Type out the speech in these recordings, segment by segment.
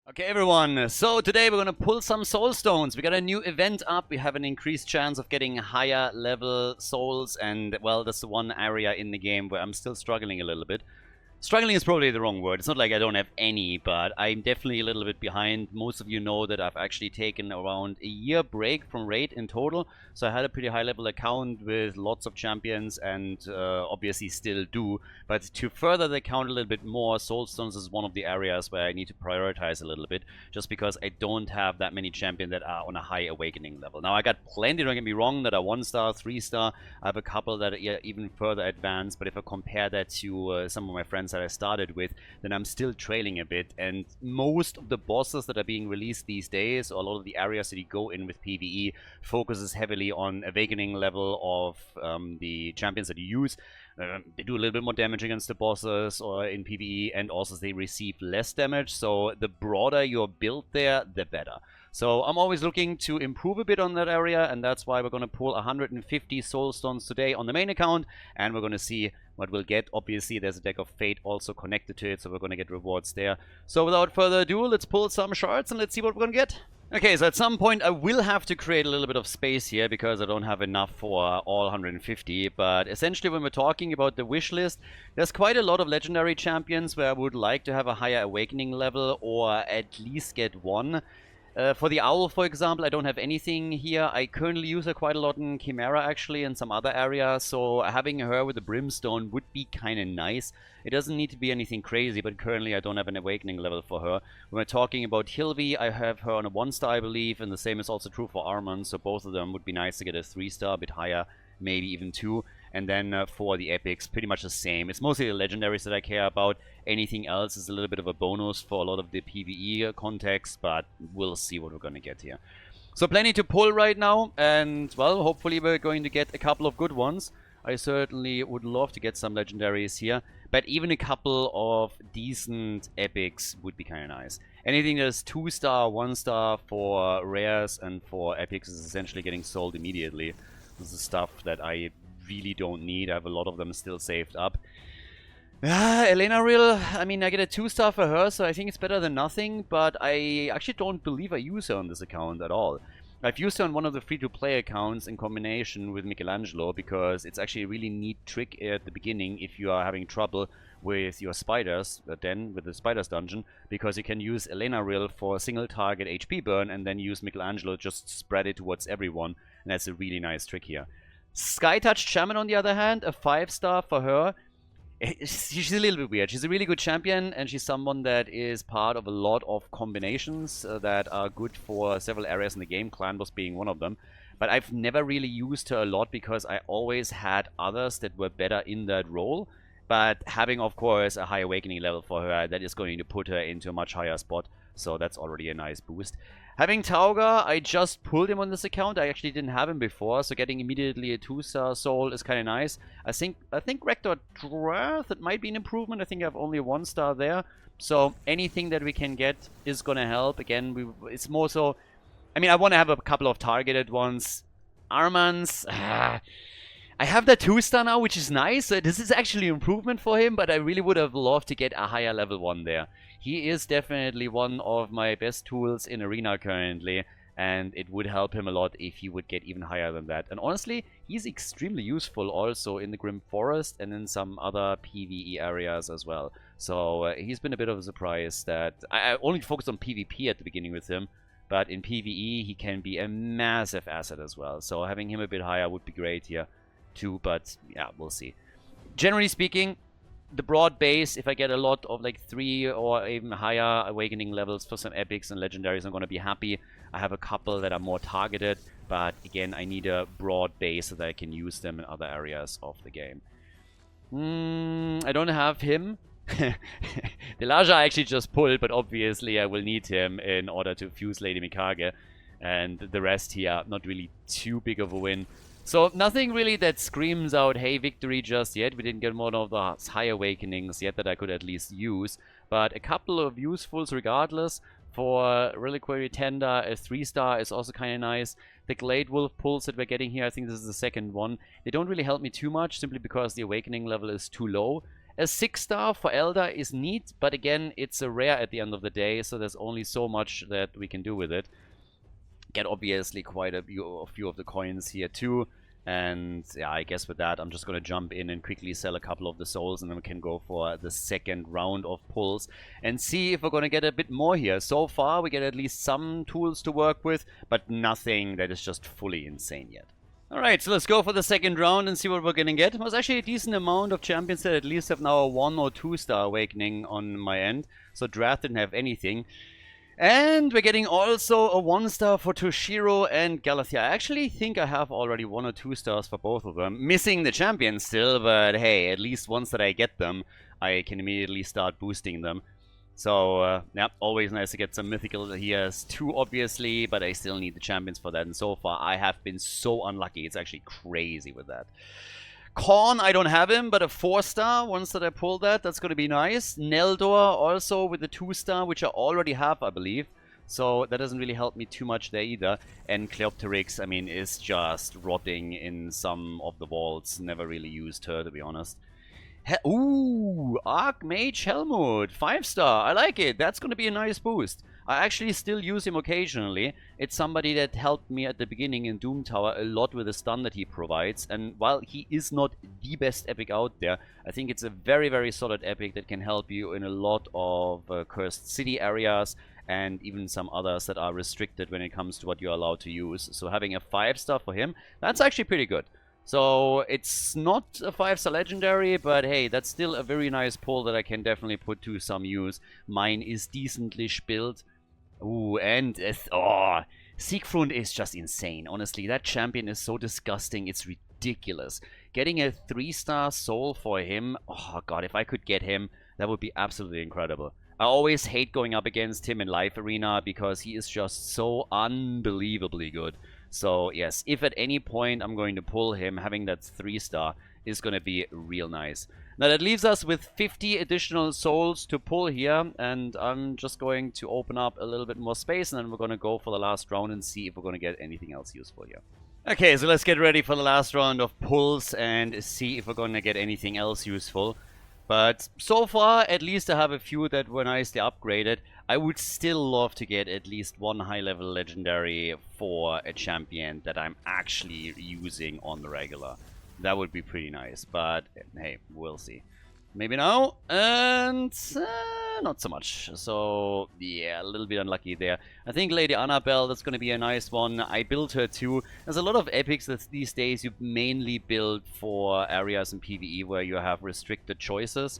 Okay everyone, so today we're gonna pull some soul stones. We got a new event up, we have an increased chance of getting higher level souls, and well, that's the one area in the game where I'm still struggling a little bit. Struggling is probably the wrong word. It's not like I don't have any, but I'm definitely a little bit behind. Most of you know that I've actually taken around a year break from raid in total. So I had a pretty high level account with lots of champions and obviously still do. But to further the account a little bit more, Soulstones is one of the areas where I need to prioritize a little bit. Just because I don't have that many champions that are on a high awakening level. Now I got plenty, don't get me wrong, that are 1-star, 3-star. I have a couple that are even further advanced. But if I compare that to some of my friends that I started with, then I'm still trailing a bit, and most of the bosses that are being released these days, or a lot of the areas that you go in with PvE, focuses heavily on awakening level of the champions that you use. They do a little bit more damage against the bosses or in PvE, and also they receive less damage, so the broader your build there, the better. So I'm always looking to improve a bit on that area, and that's why we're going to pull 150 soul stones today on the main account, and we're going to see what we'll get. Obviously there's a deck of fate also connected to it, so we're going to get rewards there. So without further ado, let's pull some shards and let's see what we're going to get. Okay, so at some point I will have to create a little bit of space here because I don't have enough for all 150, but essentially when we're talking about the wish list, there's quite a lot of legendary champions where I would like to have a higher awakening level or at least get one. For the Owl, for example, I don't have anything here. I currently use her quite a lot in Chimera, actually, in some other areas, so having her with the Brimstone would be kind of nice. It doesn't need to be anything crazy, but currently I don't have an awakening level for her. When we're talking about Hilvi, I have her on a 1-star, I believe, and the same is also true for Armand, so both of them would be nice to get a 3-star, a bit higher, maybe even 2. And then for the epics, pretty much the same. It's mostly the legendaries that I care about. Anything else is a little bit of a bonus for a lot of the PvE context, but we'll see what we're going to get here. So plenty to pull right now, and well, hopefully we're going to get a couple of good ones. I certainly would love to get some legendaries here, but even a couple of decent epics would be kind of nice. Anything that's 2-star, 1-star for rares and for epics is essentially getting sold immediately. This is stuff that I really don't need. I have a lot of them still saved up. Elena Real, I mean, I get a 2-star for her, so I think it's better than nothing, but I actually don't believe I use her on this account at all. I've used her on one of the free-to-play accounts in combination with Michelangelo, because it's actually a really neat trick at the beginning if you are having trouble with your spiders, then with the spiders dungeon, because you can use Elena Real for a single target HP burn and then use Michelangelo just spread it towards everyone, and that's a really nice trick here. Skytouch Shaman, on the other hand, a 5-star for her. She's a little bit weird. She's a really good champion, and she's someone that is part of a lot of combinations that are good for several areas in the game, Clanboss being one of them. But I've never really used her a lot because I always had others that were better in that role. But having, of course, a high awakening level for her, that is going to put her into a much higher spot. So that's already a nice boost. Having Tauga, I just pulled him on this account. I actually didn't have him before, so getting immediately a 2-star soul is kind of nice. I think Rector Drath, it might be an improvement. I think I have only a 1-star there. So anything that we can get is going to help. Again, it's more so... I mean, I want to have a couple of targeted ones. Armand's... I have that 2-star now, which is nice. This is actually an improvement for him, but I really would have loved to get a higher level one there. He is definitely one of my best tools in Arena currently, and it would help him a lot if he would get even higher than that. And honestly, he's extremely useful also in the Grim Forest and in some other PvE areas as well. So he's been a bit of a surprise that I only focused on PvP at the beginning with him, but in PvE he can be a massive asset as well. So having him a bit higher would be great here too, but yeah, we'll see. Generally speaking, the broad base, if I get a lot of like 3 or even higher awakening levels for some epics and legendaries, I'm going to be happy. I have a couple that are more targeted, but again, I need a broad base so that I can use them in other areas of the game. I don't have him. Delaja I actually just pulled, but obviously I will need him in order to fuse Lady Mikage. And the rest here, not really too big of a win. So nothing really that screams out, hey, victory just yet. We didn't get one of the high awakenings yet that I could at least use. But a couple of usefuls regardless. For Reliquary Tender, a 3-star is also kind of nice. The Glade Wolf pulls that we're getting here, I think this is the second one. They don't really help me too much, simply because the awakening level is too low. A 6-star for Elder is neat, but again, it's a rare at the end of the day, so there's only so much that we can do with it. Get obviously quite a few of the coins here too. And yeah, I guess with that, I'm just going to jump in and quickly sell a couple of the souls, and then we can go for the second round of pulls and see if we're going to get a bit more here. So far, we get at least some tools to work with, but nothing that is just fully insane yet. Alright, so let's go for the second round and see what we're going to get. It was actually a decent amount of champions that at least have now a 1 or 2-star awakening on my end. So Draft didn't have anything. And we're getting also a 1-star for Toshiro and Galathea. I actually think I have already 1 or 2 stars for both of them. Missing the champions still, but hey, at least once that I get them, I can immediately start boosting them. So, yeah, always nice to get some mythical. He has 2, obviously, but I still need the champions for that. And so far, I have been so unlucky. It's actually crazy with that. Korn, I don't have him, but a 4-star, once that I pull that, that's going to be nice. Neldor also with the 2-star, which I already have, I believe. So that doesn't really help me too much there either. And Cleopteryx, I mean, is just rotting in some of the vaults. Never really used her, to be honest. Ooh, Archmage Helmut, 5-star, I like it. That's going to be a nice boost. I actually still use him occasionally. It's somebody that helped me at the beginning in Doom Tower a lot with the stun that he provides. And while he is not the best epic out there, I think it's a very, very solid epic that can help you in a lot of cursed city areas and even some others that are restricted when it comes to what you're allowed to use. So having a 5-star for him, that's actually pretty good. So it's not a 5-star legendary, but hey, that's still a very nice pull that I can definitely put to some use. Mine is decently spilled. Ooh, and Siegfried is just insane. Honestly, that champion is so disgusting. It's ridiculous. Getting a 3-star soul for him, oh god, if I could get him, that would be absolutely incredible. I always hate going up against him in Live Arena because he is just so unbelievably good. So yes, if at any point I'm going to pull him, having that 3-star is going to be real nice. Now that leaves us with 50 additional souls to pull here, and I'm just going to open up a little bit more space, and then we're going to go for the last round and see if we're going to get anything else useful here. Okay, so let's get ready for the last round of pulls and see if we're going to get anything else useful. But so far, at least I have a few that were nicely upgraded. I would still love to get at least 1 high-level legendary for a champion that I'm actually using on the regular. That would be pretty nice, but hey, we'll see. Maybe now, and not so much. So yeah, a little bit unlucky there. I think Lady Annabelle, that's going to be a nice one. I built her too. There's a lot of epics that these days you mainly build for areas in PvE where you have restricted choices.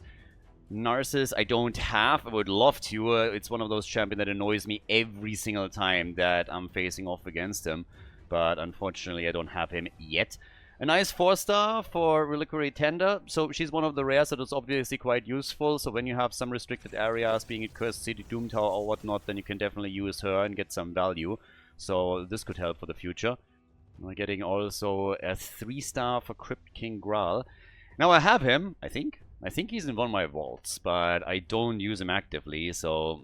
Narcissus, I don't have. I would love to. It's one of those champions that annoys me every single time that I'm facing off against him. But unfortunately, I don't have him yet. A nice 4-star for Reliquary Tender. So she's one of the rares that is obviously quite useful. So when you have some restricted areas, being it Cursed City, Doom Tower or whatnot, then you can definitely use her and get some value. So this could help for the future. We're getting also a 3-star for Crypt King Graal. Now I have him, I think. I think he's in one of my vaults, but I don't use him actively, so...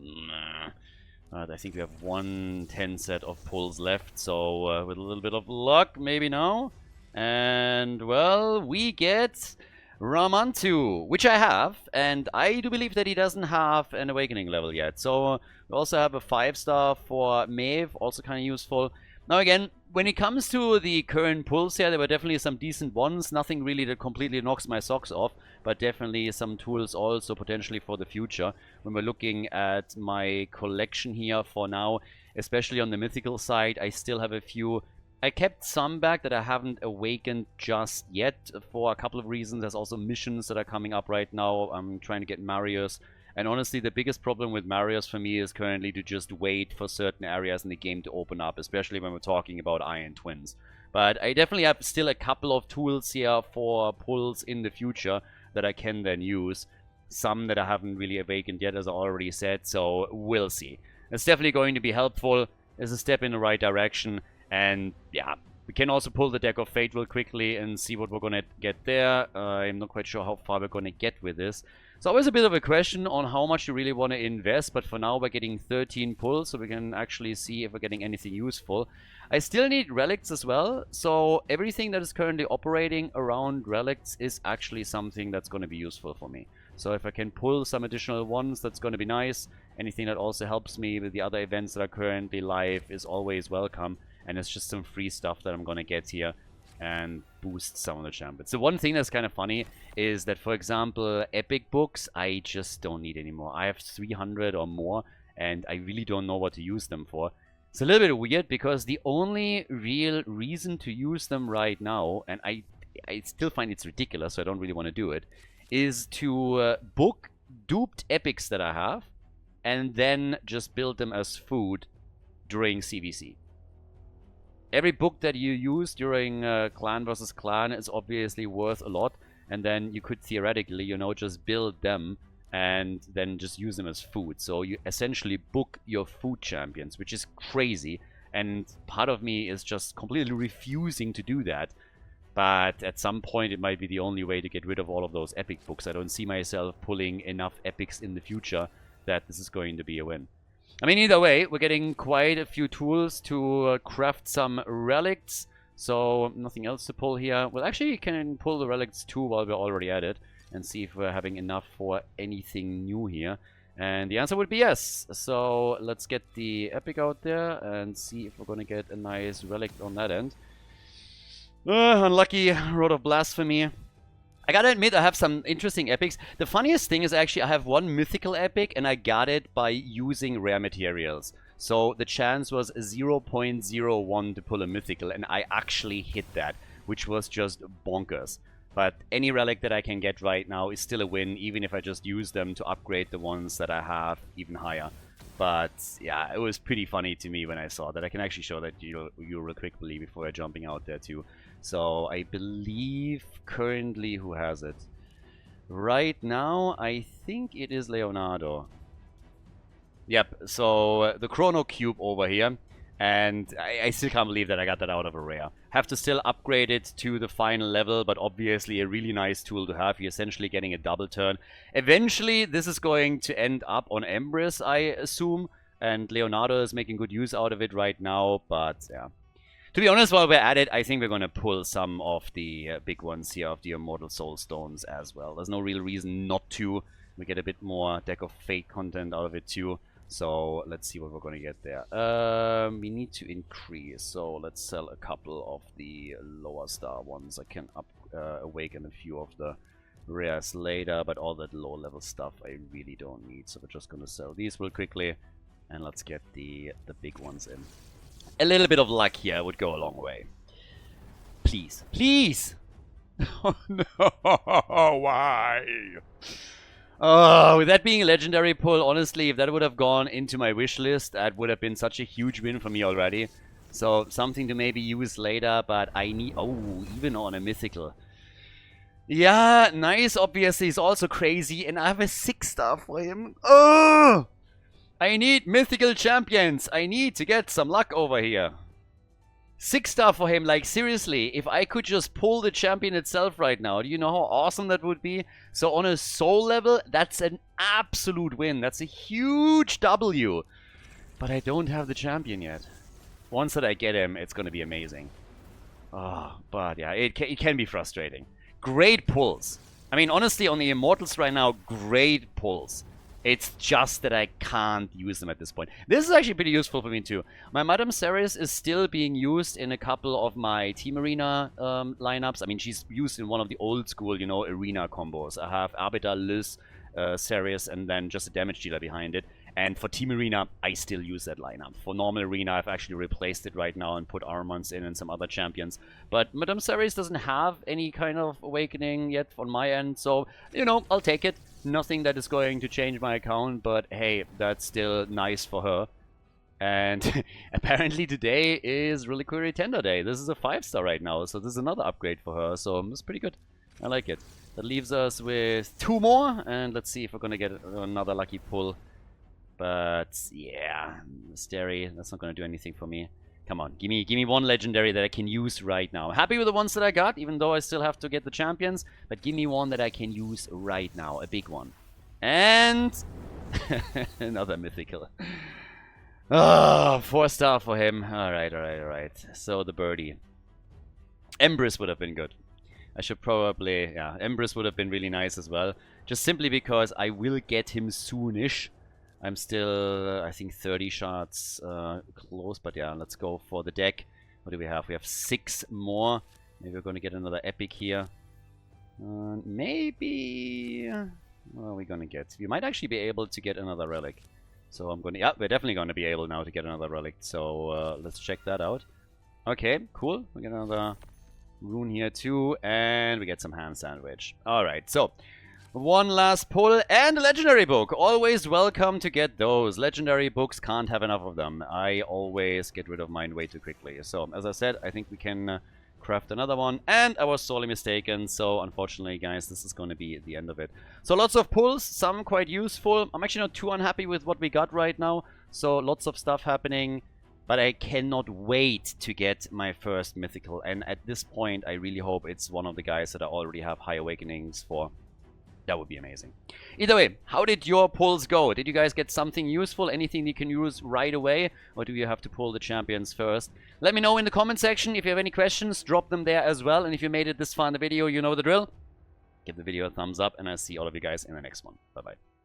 I think we have 1 10 set of pulls left, so with a little bit of luck, maybe now. And, well, we get Ramantu, which I have, and I do believe that he doesn't have an awakening level yet. So we also have a 5-star for Maeve, also kind of useful. Now again, when it comes to the current pulls here, there were definitely some decent ones. Nothing really that completely knocks my socks off, but definitely some tools also potentially for the future. When we're looking at my collection here for now, especially on the mythical side, I still have a few. I kept some back that I haven't awakened just yet for a couple of reasons. There's also missions that are coming up right now. I'm trying to get Marius. And honestly, the biggest problem with Marius for me is currently to just wait for certain areas in the game to open up, especially when we're talking about Iron Twins. But I definitely have still a couple of tools here for pulls in the future that I can then use. Some that I haven't really awakened yet, as I already said, so we'll see. It's definitely going to be helpful. It's a step in the right direction. And yeah, we can also pull the Deck of Fate real quickly and see what we're going to get there. I'm not quite sure how far we're going to get with this. It's always a bit of a question on how much you really want to invest, but for now we're getting 13 pulls, so we can actually see if we're getting anything useful. I still need relics as well, so everything that is currently operating around relics is actually something that's going to be useful for me. So if I can pull some additional ones, that's going to be nice. Anything that also helps me with the other events that are currently live is always welcome. And it's just some free stuff that I'm going to get here and boost some of the champions. The one thing that's kind of funny is that, for example, epic books, I just don't need anymore. I have 300 or more, and I really don't know what to use them for. It's a little bit weird because the only real reason to use them right now, and I still find it's ridiculous, so I don't really want to do it, is to book duped epics that I have and then just build them as food during CBC. Every book that you use during clan versus clan is obviously worth a lot, and then you could theoretically, you know, just build them and then just use them as food. So you essentially book your food champions, which is crazy, and part of me is just completely refusing to do that. But at some point it might be the only way to get rid of all of those epic books. I don't see myself pulling enough epics in the future that this is going to be a win. I mean, either way, we're getting quite a few tools to craft some relics. So nothing else to pull here. Well, actually, you can pull the relics too while we're already at it and see if we're having enough for anything new here. And the answer would be yes. So let's get the epic out there and see if we're going to get a nice relic on that end. Unlucky Road of Blasphemy. I gotta admit, I have some interesting epics. The funniest thing is actually I have one mythical epic and I got it by using rare materials. So the chance was 0.01 to pull a mythical, and I actually hit that, which was just bonkers. But any relic that I can get right now is still a win, even if I just use them to upgrade the ones that I have even higher. But yeah, it was pretty funny to me when I saw that. I can actually show that you real quickly before jumping out there too. So I believe currently who has it? Right now, I think it is Leonardo. Yep, so the Chrono Cube over here. And I still can't believe that I got that out of a rare. Have to still upgrade it to the final level, but obviously a really nice tool to have. You're essentially getting a double turn. Eventually, this is going to end up on Empress, I assume. And Leonardo is making good use out of it right now, but yeah. To be honest, while we're at it, I think we're going to pull some of the big ones here of the Immortal Soul Stones as well. There's no real reason not to. We get a bit more Deck of Fate content out of it too. So let's see what we're going to get there. We need to increase. So let's sell a couple of the lower star ones. I can awaken a few of the rares later, but all that low level stuff I really don't need. So we're just going to sell these real quickly. And let's get the big ones in. A little bit of luck here would go a long way. Please. Please! Oh no! Why? Oh, with that being a legendary pull, honestly, if that would have gone into my wish list, that would have been such a huge win for me already. So, something to maybe use later, but I need... Oh, even on a mythical. Yeah, nice, obviously, is also crazy, and I have a 6-star for him. Oh! I need mythical champions. I need to get some luck over here. 6-star for him, like seriously, if I could just pull the champion itself right now, do you know how awesome that would be? So on a soul level, that's an absolute win. That's a huge W. But I don't have the champion yet. Once that I get him, it's going to be amazing. Oh, but yeah, it can be frustrating. Great pulls. I mean, honestly, on the Immortals right now, great pulls. It's just that I can't use them at this point. This is actually pretty useful for me too. My Madame Ceres is still being used in a couple of my Team Arena lineups. I mean, she's used in one of the old school, you know, arena combos. I have Arbiter, Liz, Ceres, and then just a damage dealer behind it. And for Team Arena, I still use that lineup. For normal Arena, I've actually replaced it right now and put Armons in and some other champions. But Madame Ceres doesn't have any kind of awakening yet on my end, so, you know, I'll take it. Nothing that is going to change my account, but hey, that's still nice for her. And apparently today is Reliquary Tender Day. This is a 5-star right now, so this is another upgrade for her, so it's pretty good. I like it. That leaves us with 2 more, and let's see if we're going to get another lucky pull. But yeah, Mystery, that's not going to do anything for me. Come on, give me one legendary that I can use right now. I'm happy with the ones that I got, even though I still have to get the champions. But give me one that I can use right now, a big one. And another mythical. Oh, 4-star for him. Alright. So the birdie. Empress would have been good. I should probably, yeah, Empress would have been really nice as well. Just simply because I will get him soonish. I'm still, I think, 30 shots close. But yeah, let's go for the deck. What do we have? We have 6 more. Maybe we're going to get another epic here. Maybe... What are we going to get? We might actually be able to get another relic. So I'm going to... Yeah, we're definitely going to be able now to get another relic. So let's check that out. Okay, cool. We get another rune here too. And we get some hand sandwich. Alright, so... One last pull and a legendary book. Always welcome to get those. Legendary books, can't have enough of them. I always get rid of mine way too quickly. So, as I said, I think we can craft another one. And I was sorely mistaken. So, unfortunately, guys, this is going to be the end of it. So, lots of pulls, some quite useful. I'm actually not too unhappy with what we got right now. So, lots of stuff happening. But I cannot wait to get my first mythical. And at this point, I really hope it's one of the guys that I already have high awakenings for. That would be amazing. Either way, how did your pulls go? Did you guys get something useful? Anything you can use right away? Or do you have to pull the champions first? Let me know in the comment section. If you have any questions, drop them there as well. And if you made it this far in the video, you know the drill. Give the video a thumbs up. And I'll see all of you guys in the next one. Bye-bye.